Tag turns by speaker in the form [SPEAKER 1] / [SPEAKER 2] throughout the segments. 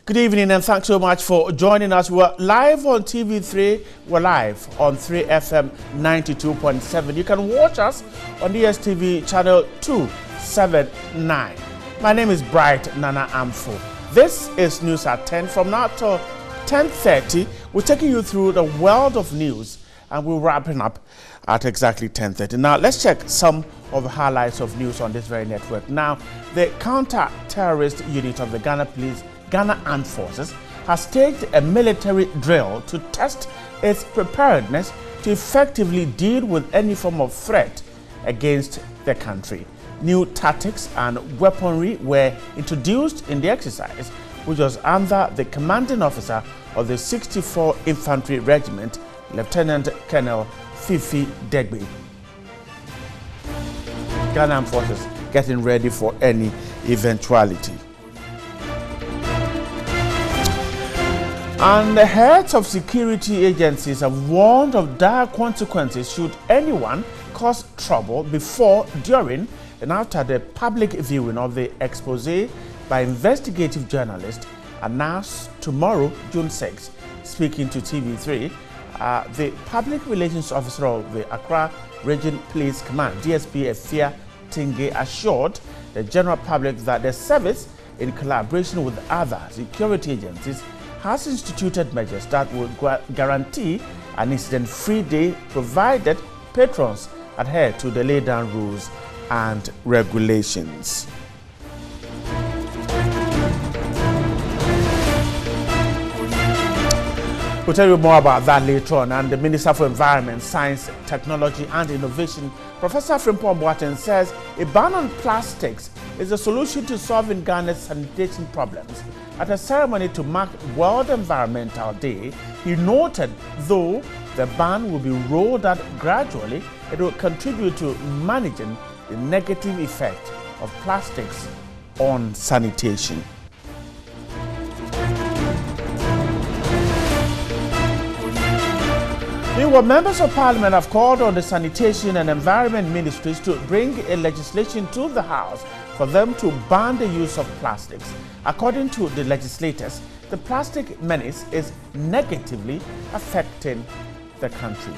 [SPEAKER 1] Good evening and thanks so much for joining us. We're live on TV3. We're live on 3FM 92.7. You can watch us on DSTV channel 279. My name is Bright Nana Amfo. This is News at 10. From now till 10:30, we're taking you through the world of news and we're wrapping up at exactly 10:30. Now, let's check some of the highlights of news on this very network. Now, the counter-terrorist unit of the Ghana Armed Forces has staged a military drill to test its preparedness to effectively deal with any form of threat against the country. New tactics and weaponry were introduced in the exercise, which was under the commanding officer of the 64 Infantry Regiment, Lieutenant Colonel Fifi Degbe. Ghana Armed Forces getting ready for any eventuality. And the heads of security agencies have warned of dire consequences should anyone cause trouble before, during, and after the public viewing of the expose by investigative journalists announced tomorrow, June 6. Speaking to TV3, the public relations officer of the Accra Region Police Command, DSP Efia Tinge, assured the general public that the service, in collaboration with other security agencies, has instituted measures that will guarantee an incident-free day provided patrons adhere to the laid-down rules and regulations. We'll tell you more about that later on. And the Minister for Environment, Science, Technology and Innovation, Professor Frimpong Boateng, says a ban on plastics is a solution to solving Ghana's sanitation problems. At a ceremony to mark World Environmental Day, he noted, though the ban will be rolled out gradually, it will contribute to managing the negative effect of plastics on sanitation. Meanwhile, members of Parliament have called on the Sanitation and Environment Ministries to bring a legislation to the House for them to ban the use of plastics. According to the legislators, the plastic menace is negatively affecting the country.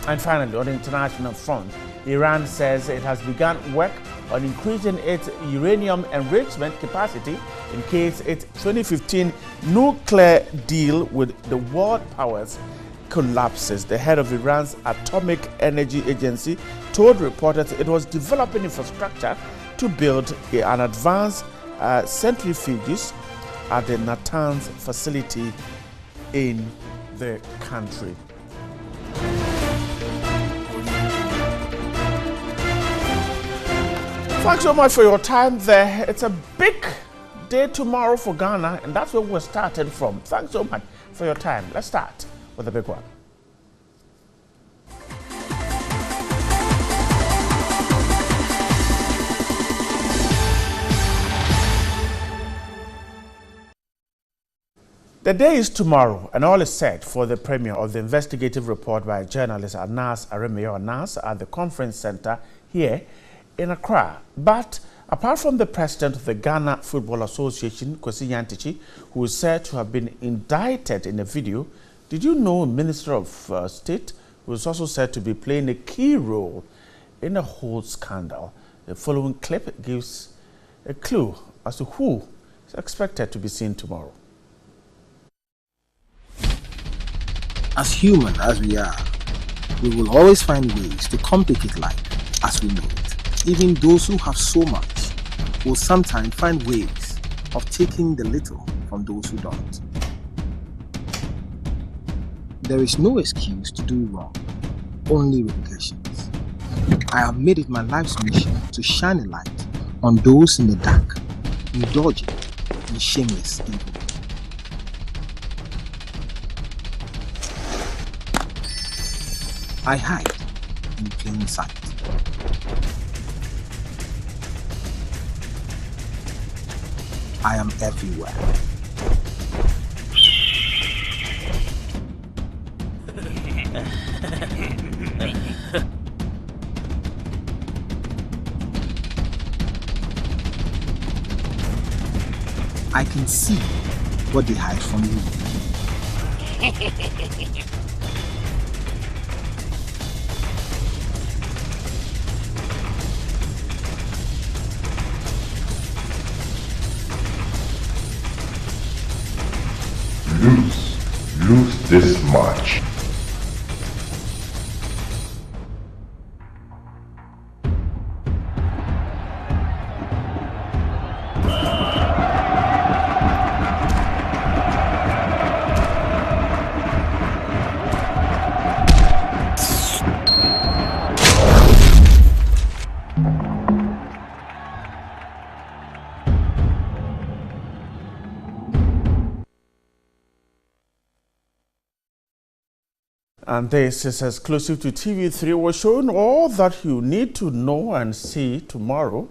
[SPEAKER 1] And finally, on the international front, Iran says it has begun work on increasing its uranium enrichment capacity in case its 2015 nuclear deal with the world powers collapses. The head of Iran's Atomic Energy Agency told reporters it was developing infrastructure to build an advanced centrifuges at the Natanz facility in the country. Thanks so much for your time there. It's a big day tomorrow for Ghana, and that's where we're starting from. Thanks so much for your time. Let's start with the big one. The day is tomorrow, and all is set for the premiere of the investigative report by journalist Anas Aremeyo Anas at the conference center here in Accra. But apart from the president of the Ghana Football Association, Kwesi Nyantakyi, who is said to have been indicted in a video, did you know Minister of State, who is also said to be playing a key role in the whole scandal? The following clip gives a clue as to who is expected to be seen tomorrow.
[SPEAKER 2] As human as we are, we will always find ways to complicate life as we know it. Even those who have so much will sometimes find ways of taking the little from those who don't. There is no excuse to do wrong, only repercussions. I have made it my life's mission to shine a light on those in the dark, indulging in shameless evil. I hide in plain sight. I am everywhere. I can see what they hide from you.
[SPEAKER 3] Lose this match.
[SPEAKER 1] And this is exclusive to TV3. We're showing all that you need to know and see tomorrow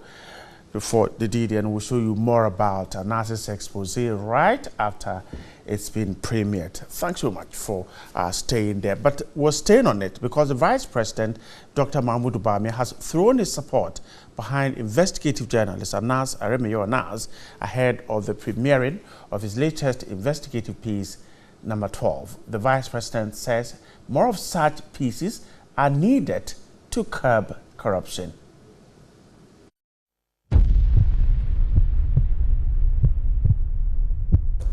[SPEAKER 1] before the D-Day, and we'll show you more about Anas's expose right after it's been premiered. Thanks so much for staying there. But we're staying on it because the Vice President, Dr. Mahmoud Bawumia, has thrown his support behind investigative journalist Anas Aremeyaw Anas ahead of the premiering of his latest investigative piece, number 12. The Vice President says more of such pieces are needed to curb corruption.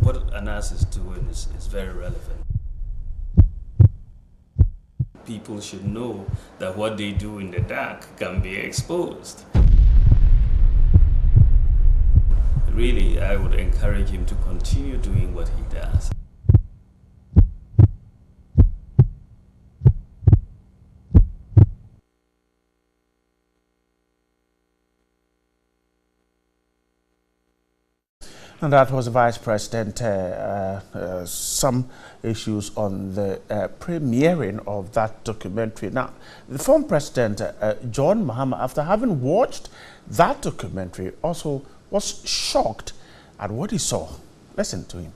[SPEAKER 4] What Anas is doing is very relevant. People should know that what they do in the dark can be exposed. Really, I would encourage him to continue doing what he does.
[SPEAKER 1] And that was the Vice President. Some issues on the premiering of that documentary. Now, the former President, John Mahama, after having watched that documentary, also was shocked at what he saw. Listen to him.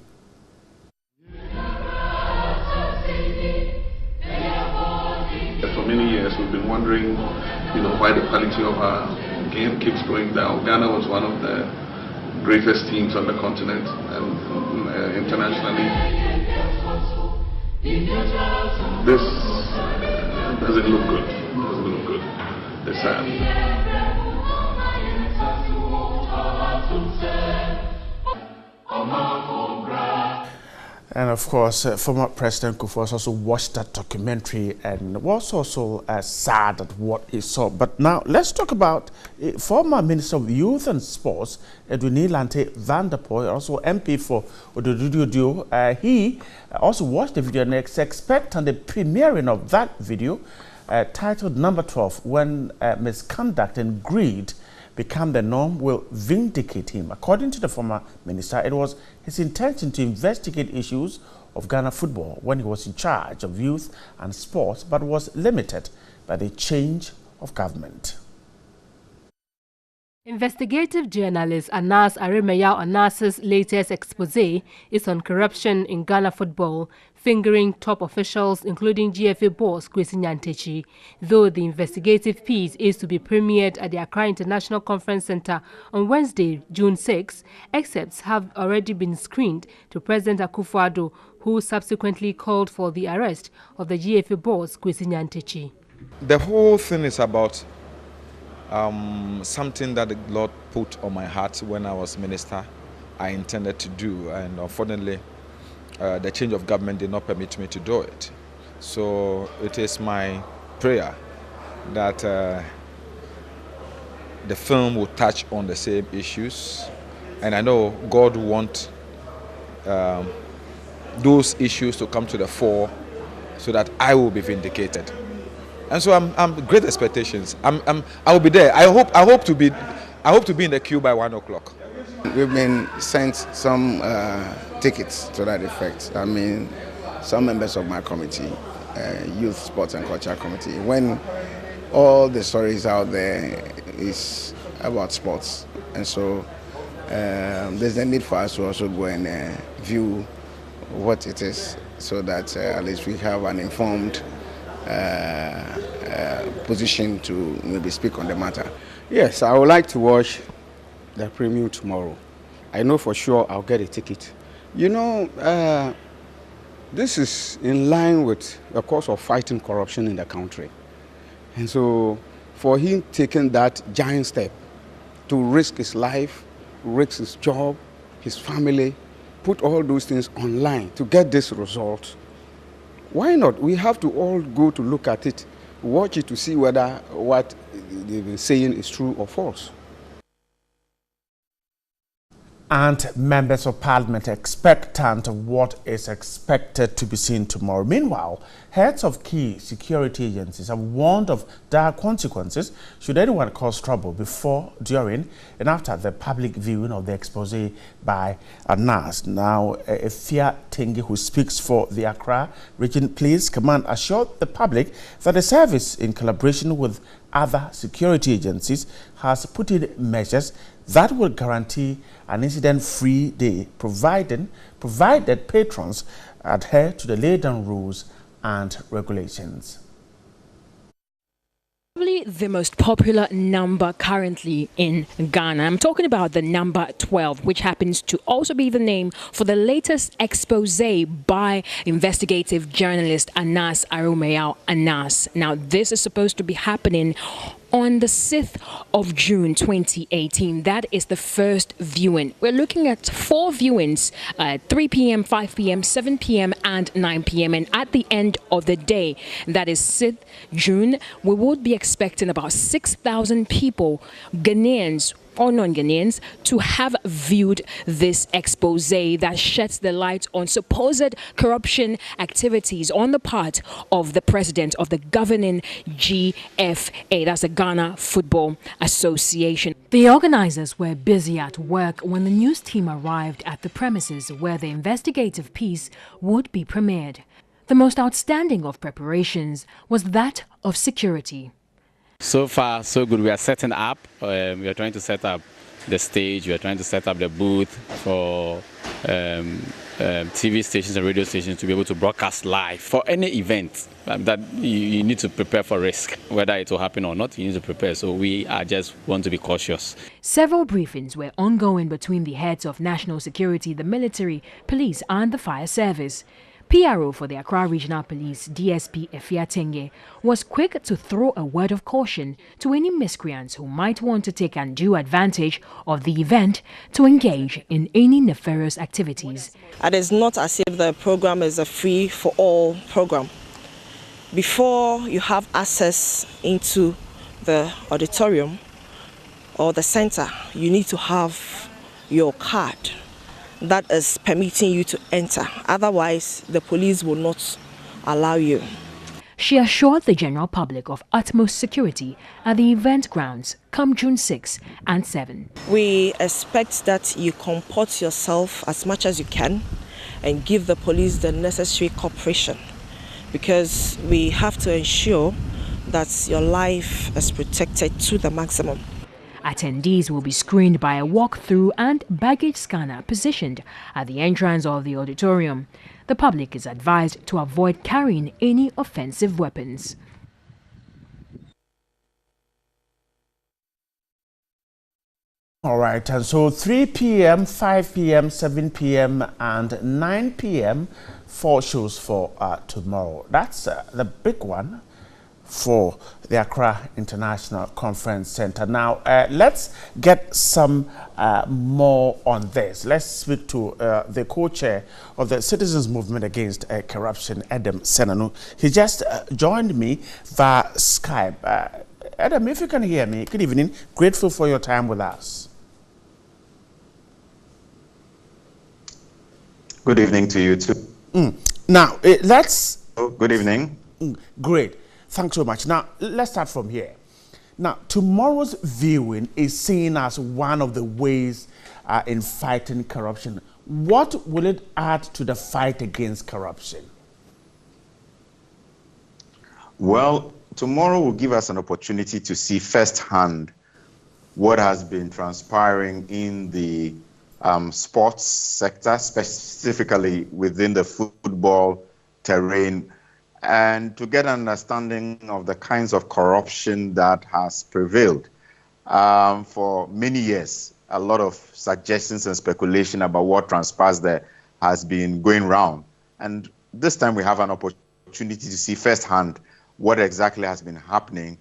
[SPEAKER 5] For many years, we've been wondering, why the quality of our game keeps going down. Ghana was one of the greatest teams on the continent and internationally. This doesn't look good. Doesn't look good. It's sad.
[SPEAKER 1] And of course, former President Kufuor also watched that documentary and was also sad at what he saw. But now let's talk about former Minister of Youth and Sports, Edwin Lante Van der Poel, also MP for Ododudu. He also watched the video and is expecting the premiering of that video titled Number 12, when misconduct and greed become the norm, will vindicate him. According to the former minister, it was his intention to investigate issues of Ghana football when he was in charge of youth and sports, but was limited by the change of government.
[SPEAKER 6] Investigative journalist Anas Aremeyaw Anas's latest expose is on corruption in Ghana football, fingering top officials including GFA boss Kwesi Nyantakyi. Though the investigative piece is to be premiered at the Accra International Conference Center on Wednesday, June 6, excerpts have already been screened to President Akufo-Addo, who subsequently called for the arrest of the GFA boss Kwesi Nyantakyi.
[SPEAKER 7] The whole thing is about something that the Lord put on my heart when I was minister. I intended to do, and unfortunately the change of government did not permit me to do it. So it is my prayer that the film will touch on the same issues, and I know God wants those issues to come to the fore so that I will be vindicated. And so I'm great expectations. I will be there. I hope to be in the queue by 1 o'clock.
[SPEAKER 8] We've been sent some tickets to that effect. I mean, some members of my committee, Youth, Sports and Culture Committee, when all the stories out there is about sports. And so there's a need for us to also go and view what it is so that at least we have an informed position to maybe speak on the matter.
[SPEAKER 9] Yes, I would like to watch the premiere tomorrow. I know for sure I'll get a ticket You know, this is in line with the course of fighting corruption in the country. And so for him taking that giant step to risk his life, risk his job, his family, put all those things online to get this result, why not? We have to all go to look at it, watch it to see whether what they've been saying is true or false.
[SPEAKER 1] And members of parliament expectant of what is expected to be seen tomorrow. Meanwhile, heads of key security agencies have warned of dire consequences should anyone cause trouble before, during, and after the public viewing of the expose by Anas. Now, Efia Tengi, who speaks for the Accra Region Police Command, assured the public that the service, in collaboration with other security agencies, has put in measures that will guarantee an incident-free day, provided patrons adhere to the laid-down rules and regulations.
[SPEAKER 10] Probably the most popular number currently in Ghana. I'm talking about the number 12, which happens to also be the name for the latest expose by investigative journalist Anas Arumeyao Anas. Now, this is supposed to be happening on the 6th of June 2018. That is the first viewing. We're looking at 4 viewings, 3 p.m., 5 p.m., 7 p.m. and 9 p.m. And at the end of the day, that is 6th June, we would be expecting about 6,000 people, Ghanaians or non-Ghanaians, to have viewed this expose that sheds the light on supposed corruption activities on the part of the president of the governing GFA, that's the Ghana Football Association.
[SPEAKER 6] The organizers were busy at work when the news team arrived at the premises where the investigative piece would be premiered. The most outstanding of preparations was that of security.
[SPEAKER 11] So far, so good. We are setting up. We are trying to set up the stage. We are trying to set up the booth for TV stations and radio stations to be able to broadcast live for any event that you need to prepare for risk. Whether it will happen or not, you need to prepare. So we are just want to be cautious.
[SPEAKER 6] Several briefings were ongoing between the heads of national security, the military, police and the fire service. PRO for the Accra Regional Police, DSP Efia Tengi, was quick to throw a word of caution to any miscreants who might want to take undue advantage of the event to engage in any nefarious activities.
[SPEAKER 12] It is not as if the program is a free-for-all program. Before you have access into the auditorium or the center, you need to have your card that is permitting you to enter. Otherwise, the police will not allow you.
[SPEAKER 6] She assured the general public of utmost security at the event grounds come June 6 and 7.
[SPEAKER 12] We expect that you comport yourself as much as you can and give the police the necessary cooperation, because we have to ensure that your life is protected to the maximum.
[SPEAKER 6] Attendees will be screened by a walk-through and baggage scanner positioned at the entrance of the auditorium. The public is advised to avoid carrying any offensive weapons.
[SPEAKER 1] All right, and so 3 p.m., 5 p.m., 7 p.m. and 9 p.m. 4 shows for tomorrow. That's the big one for the Accra International Conference Center. Now, let's get some more on this. Let's speak to the co-chair of the Citizens Movement Against Corruption, Adam Senanu. He just joined me via Skype. Adam, if you can hear me, good evening. Grateful for your time with us.
[SPEAKER 13] Good evening to you too.
[SPEAKER 1] Now, let's...
[SPEAKER 13] Good evening.
[SPEAKER 1] Great. Thanks so much. Now, let's start from here. Now, tomorrow's viewing is seen as one of the ways in fighting corruption. What will it add to the fight against corruption?
[SPEAKER 13] Well, tomorrow will give us an opportunity to see firsthand what has been transpiring in the sports sector, specifically within the football terrain, and to get an understanding of the kinds of corruption that has prevailed. For many years, a lot of suggestions and speculation about what transpires there has been going round. And this time we have an opportunity to see firsthand what exactly has been happening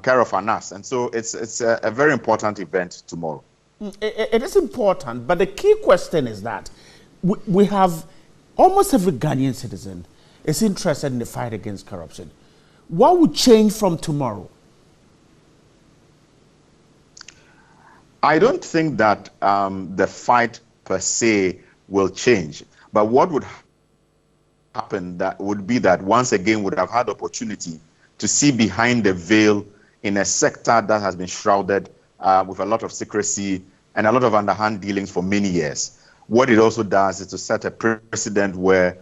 [SPEAKER 13] care of Anas. And so it's a very important event tomorrow.
[SPEAKER 1] It is important, but the key question is that we have almost every Ghanaian citizen is interested in the fight against corruption. What would change from tomorrow?
[SPEAKER 13] I don't think that the fight per se will change, but what would happen that would be that once again would have had opportunity to see behind the veil in a sector that has been shrouded with a lot of secrecy and a lot of underhand dealings for many years. What it also does is to set a precedent where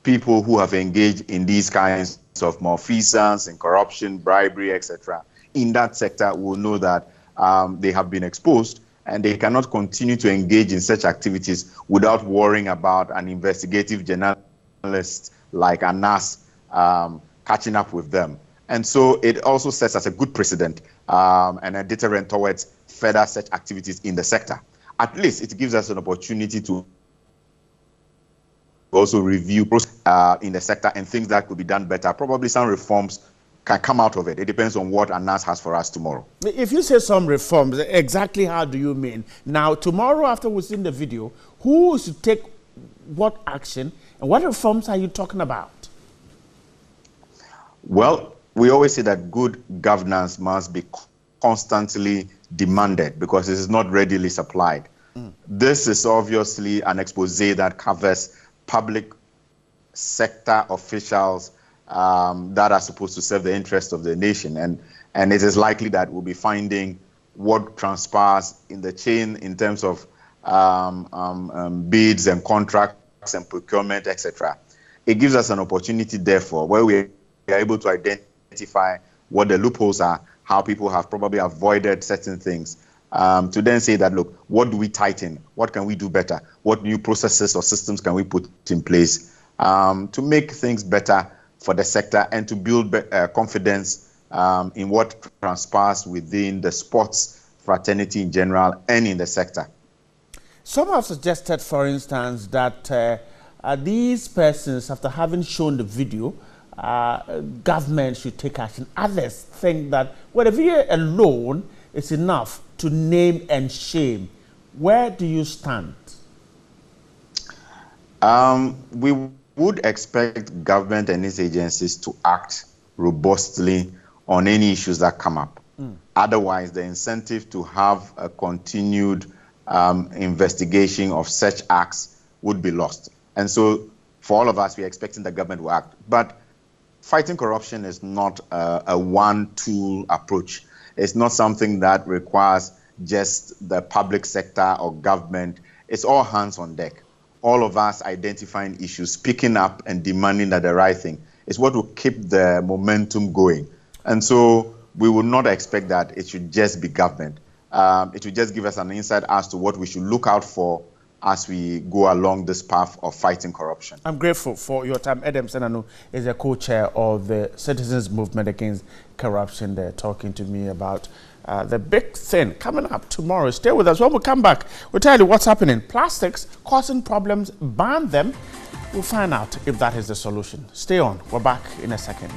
[SPEAKER 13] people who have engaged in these kinds of malfeasance and corruption, bribery, etc., in that sector will know that they have been exposed and they cannot continue to engage in such activities without worrying about an investigative journalist like Anas catching up with them. And so it also sets as a good precedent and a deterrent towards further such activities in the sector. At least it gives us an opportunity to also review in the sector and things that could be done better. Probably some reforms can come out of it. It depends on what Anas has for us tomorrow.
[SPEAKER 1] If you say some reforms, exactly how do you mean? Now, tomorrow after we've seen the video, who should take what action and what reforms are you talking about?
[SPEAKER 13] Well, we always say that good governance must be constantly demanded because it is not readily supplied. This is obviously an expose that covers public sector officials that are supposed to serve the interests of the nation. And it is likely that we'll be finding what transpires in the chain in terms of bids and contracts and procurement, etc. It gives us an opportunity, therefore, where we are able to identify what the loopholes are, how people have probably avoided certain things, to then say that, look, what do we tighten? What can we do better? What new processes or systems can we put in place to make things better for the sector and to build confidence in what transpires within the sports fraternity in general and in the sector?
[SPEAKER 1] Some have suggested, for instance, that these persons, after having shown the video, government should take action. Others think that, well, the video alone is enough to name and shame. Where do you stand?
[SPEAKER 13] We would expect government and its agencies to act robustly on any issues that come up. Otherwise, the incentive to have a continued investigation of such acts would be lost. And so, for all of us, we're expecting the government to act. But fighting corruption is not a one-tool approach. It's not something that requires just the public sector or government. It's all hands on deck. All of us identifying issues, speaking up and demanding that the right thing is what will keep the momentum going. And so we would not expect that it should just be government. It will just give us an insight as to what we should look out for as we go along this path of fighting corruption.
[SPEAKER 1] I'm grateful for your time. Edem Senanu is a co-chair of the Citizens Movement Against Corruption. They're talking to me about the big thing coming up tomorrow. Stay with us. When we come back, we'll tell you what's happening. Plastics causing problems, ban them. We'll find out if that is the solution. Stay on. We're back in a second.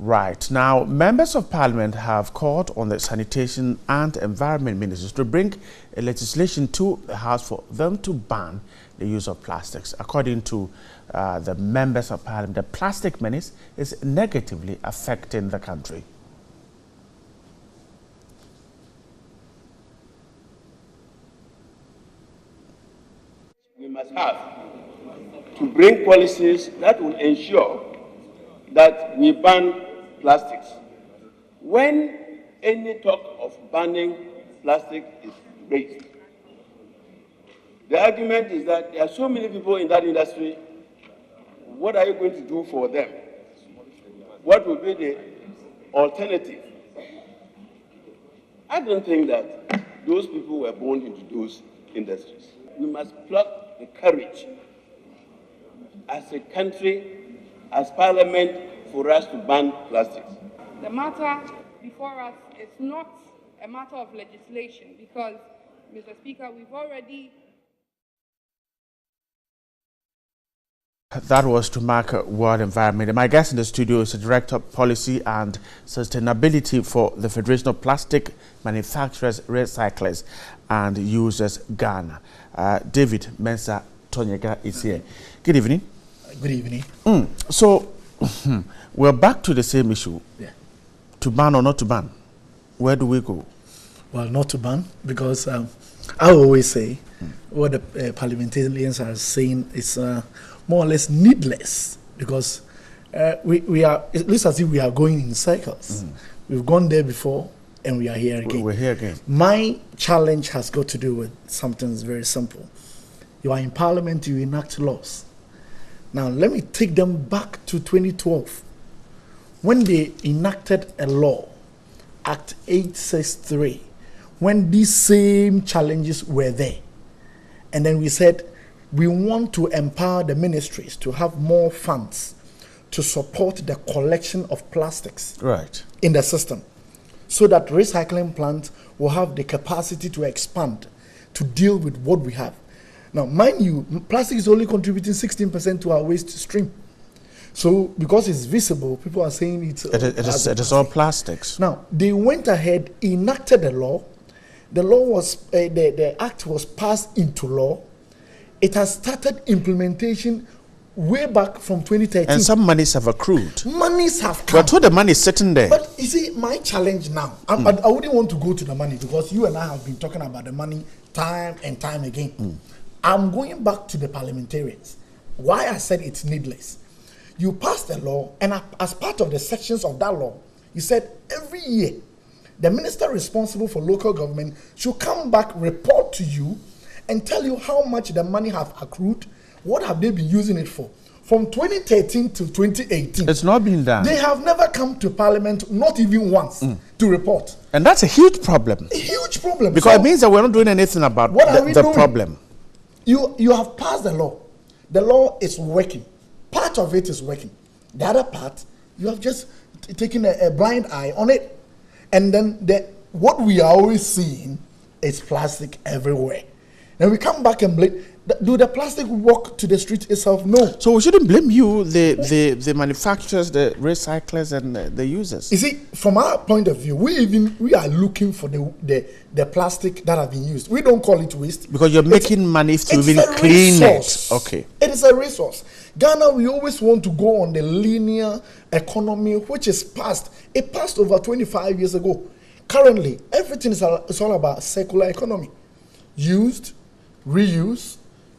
[SPEAKER 1] Right. Now, members of parliament have called on the sanitation and environment ministers to bring a legislation to the House for them to ban the use of plastics. According to the members of parliament, the plastic menace is negatively affecting the country.
[SPEAKER 14] We must have to bring policies that will ensure that we ban plastics. When any talk of banning plastic is raised, the argument is that there are so many people in that industry. What are you going to do for them? What will be the alternative? I don't think that those people were born into those industries. We must pluck the courage as a country as Parliament for us to ban plastics?
[SPEAKER 15] The matter before us is not a matter of legislation because, Mr. Speaker, we've already...
[SPEAKER 1] That was to mark World Environment. My guest in the studio is the Director of Policy and Sustainability for the Federation of Plastic Manufacturers, Recyclers and Users, Ghana. David Mensah Tonyega is here. Good evening.
[SPEAKER 16] Good evening.
[SPEAKER 1] So, we're back to the same issue.
[SPEAKER 16] Yeah.
[SPEAKER 1] To ban or not to ban? Where do we go?
[SPEAKER 16] Well, not to ban, because I always say what the parliamentarians are saying is more or less needless, because we are, it looks as if we are going in circles. We've gone there before and we are here again.
[SPEAKER 1] We're here again.
[SPEAKER 16] My challenge has got to do with something very simple. You are in Parliament, you enact laws. Now, let me take them back to 2012. When they enacted a law, Act 863, when these same challenges were there. And then we said, we want to empower the ministries to have more funds to support the collection of plastics in the system, so that recycling plants will have the capacity to expand to deal with what we have. Now, mind you, plastic is only contributing 16% to our waste stream. So, because it's visible, people are saying it is all plastics. Now, they went ahead, enacted the law. The law was, the act was passed into law. It has started implementation way back from 2013.
[SPEAKER 1] And some monies have accrued.
[SPEAKER 16] Monies have come.
[SPEAKER 1] We're told the money is sitting there.
[SPEAKER 16] But you see, my challenge now, I wouldn't want to go to the money, because you and I have been talking about the money time and time again. I'm going back to the parliamentarians. Why I said it's needless. You passed a law, and as part of the sections of that law, you said every year, the minister responsible for local government should come back, report to you, and tell you how much the money have accrued, what have they been using it for. From 2013 to 2018.
[SPEAKER 1] It's not been done.
[SPEAKER 16] They have never come to Parliament, not even once, to report.
[SPEAKER 1] And that's a huge problem.
[SPEAKER 16] A huge problem.
[SPEAKER 1] Because it means that we're not doing anything about the problem.
[SPEAKER 16] You have passed the law. The law is working. Part of it is working. The other part, you have just taken a blind eye on it. And then what we are always seeing is plastic everywhere. Then we come back and blame. Do the plastic walk to the street itself? No.
[SPEAKER 1] So we shouldn't blame you, the manufacturers, the recyclers, and the users.
[SPEAKER 16] You see, from our point of view, we are looking for the plastic that have been used. We don't call it waste,
[SPEAKER 1] because you're making money to even clean it. Okay.
[SPEAKER 16] It is a resource. Ghana, we always want to go on the linear economy, which is past. It passed over 25 years ago. Currently, everything is all about circular economy. Used, reuse.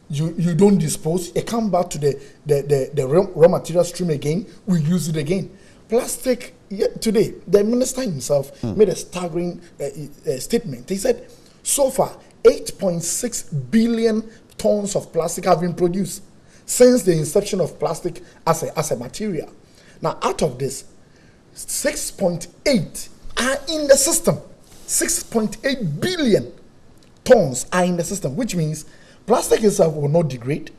[SPEAKER 16] You don't dispose. It comes back to the raw material stream again. We use it again. Plastic, today, the minister himself made a staggering statement. He said, so far, 8.6 billion tons of plastic have been produced since the inception of plastic as a material. Now, out of this, 6.8 are in the system. 6.8 billion tons are in the system, which means plastic itself will not degrade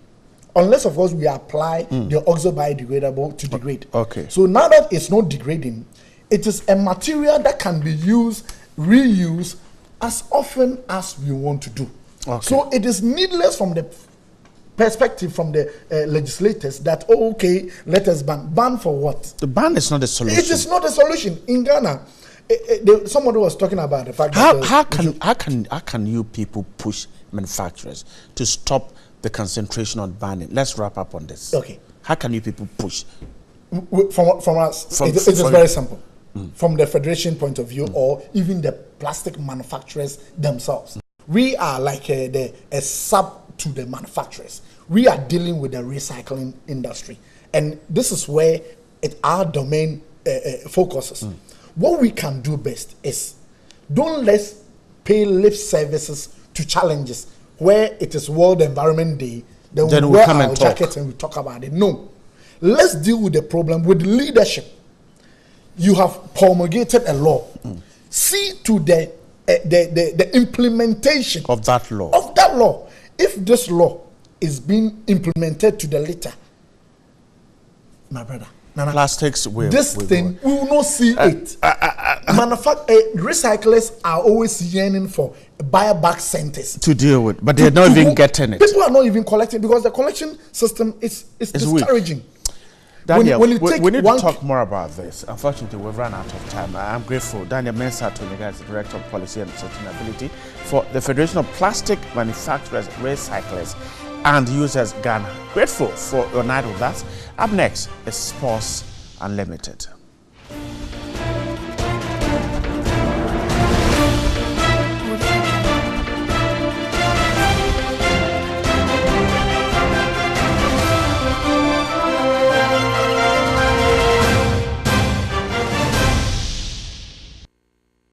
[SPEAKER 16] unless, of course, we apply the oxo-biodegradable to degrade.
[SPEAKER 1] Okay.
[SPEAKER 16] So now that it's not degrading, it is a material that can be used, reused as often as we want to do.
[SPEAKER 1] Okay.
[SPEAKER 16] So it is needless from the perspective from the legislators that, okay, let us ban. Ban for what?
[SPEAKER 1] The ban is not a solution.
[SPEAKER 16] It is not a solution. In Ghana, somebody was talking about the fact
[SPEAKER 1] that... How can you people push manufacturers to stop the concentration on banning? Let's wrap up on this.
[SPEAKER 16] Okay.
[SPEAKER 1] How can you people push?
[SPEAKER 16] From us, it is very simple. From the federation point of view, or even the plastic manufacturers themselves. We are like a sub to the manufacturers. We are dealing with the recycling industry. And this is where our domain focuses. What we can do best is, don't let's pay lip services to challenges where it is World Environment Day, then we wear our jackets and we talk about it. No. Let's deal with the problem with leadership. You have promulgated a law. See to the implementation
[SPEAKER 1] of that law.
[SPEAKER 16] If this law is being implemented to the letter, my brother. Nana,
[SPEAKER 1] plastics will.
[SPEAKER 16] This thing, we will not see it. Recyclers are always yearning for buyback centers
[SPEAKER 1] to deal with, but they're not even getting it.
[SPEAKER 16] People are not even collecting because the collection system is discouraging.
[SPEAKER 1] Weak. Daniel,
[SPEAKER 16] we
[SPEAKER 1] need to talk more about this. Unfortunately, we've run out of time. I'm grateful. Daniel Mensah Tonyga is the Director of Policy and Sustainability for the Federation of Plastic Manufacturers, Recyclers and Users Ghana. Grateful for your night with us. Up next is Sports Unlimited.